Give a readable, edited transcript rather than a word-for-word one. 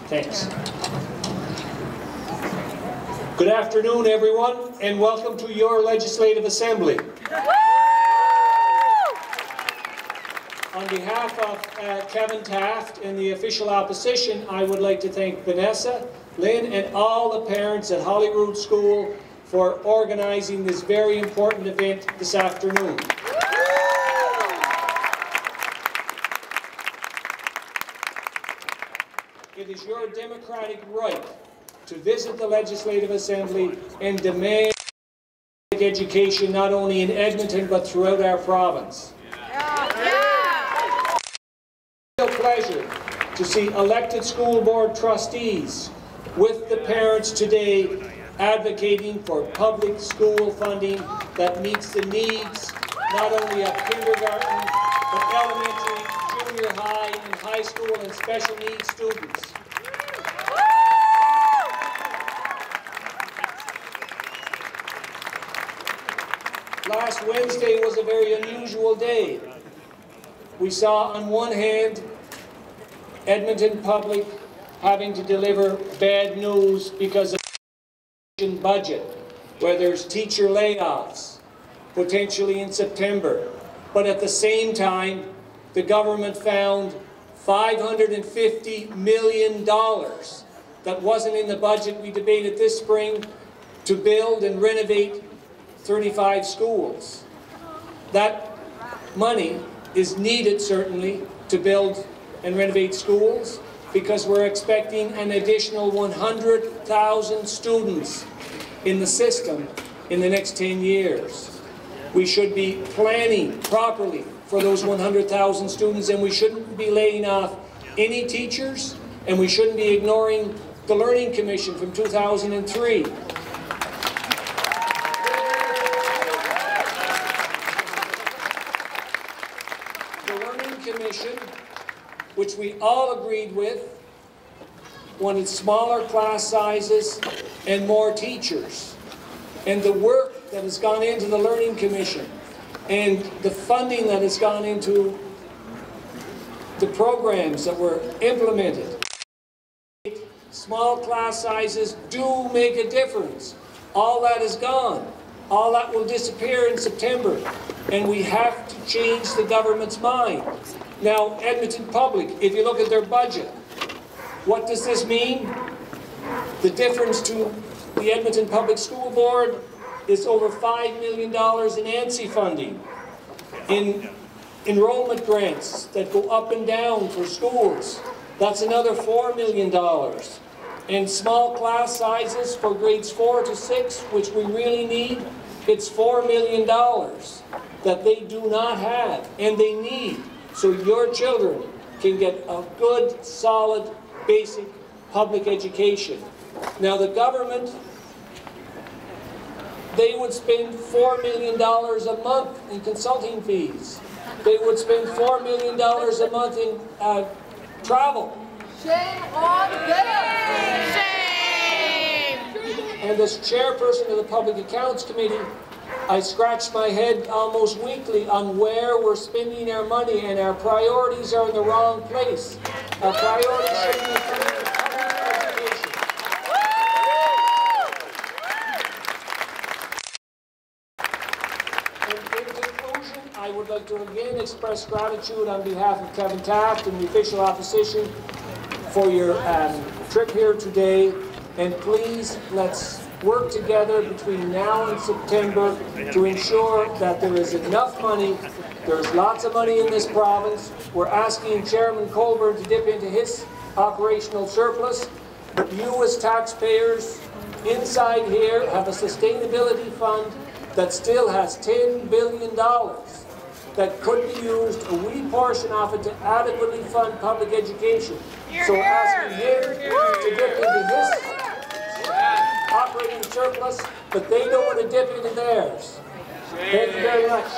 Thanks. Good afternoon, everyone, and welcome to your Legislative Assembly. On behalf of Kevin Taft and the official opposition, I would like to thank Vanessa, Lynn, and all the parents at Holyrood School for organizing this very important event this afternoon. It is your democratic right to visit the Legislative Assembly and demand education not only in Edmonton but throughout our province. It's a pleasure to see elected school board trustees with the parents today advocating for public school funding that meets the needs not only of kindergarten but elementary, junior high, and high school and special needs students. Last Wednesday was a very unusual day. We saw on one hand Edmonton Public having to deliver bad news because of the budget, where there's teacher layoffs, potentially in September. But at the same time, the government found $550 million that wasn't in the budget we debated this spring to build and renovate 35 schools. That money is needed, certainly, to build and renovate schools, because we're expecting an additional 100,000 students in the system in the next 10 years. We should be planning properly for those 100,000 students, and we shouldn't be laying off any teachers, and we shouldn't be ignoring the Learning Commission from 2003. Commission, which we all agreed with, wanted smaller class sizes and more teachers. And the work that has gone into the Learning Commission and the funding that has gone into the programs that were implemented. Small class sizes do make a difference. All that is gone. All that will disappear in September, and we have to change the government's mind. Now, Edmonton Public, if you look at their budget, what does this mean? The difference to the Edmonton Public School Board is over $5 million in ANSI funding, in enrollment grants that go up and down for schools. That's another $4 million. And small class sizes for grades 4 to 6, which we really need, it's $4 million that they do not have and they need, so your children can get a good, solid, basic public education. Now the government, they would spend $4 million a month in consulting fees. They would spend $4 million a month in travel. Shame on them! Shame! And as chairperson of the Public Accounts Committee, I scratch my head almost weekly on where we're spending our money, and our priorities are in the wrong place. Our priorities should be funding public education. And in conclusion, I would like to again express gratitude on behalf of Kevin Taft and the official opposition for your trip here today, and please let's work together between now and September to ensure that there is enough money. There's lots of money in this province. We're asking Chairman Colburn to dip into his operational surplus, but you as taxpayers inside here have a sustainability fund that still has $10 billion that could be used, a wee portion of it, to adequately fund public education. So asking him to dip into his operating surplus, but they don't want to dip into theirs. Thank you very much.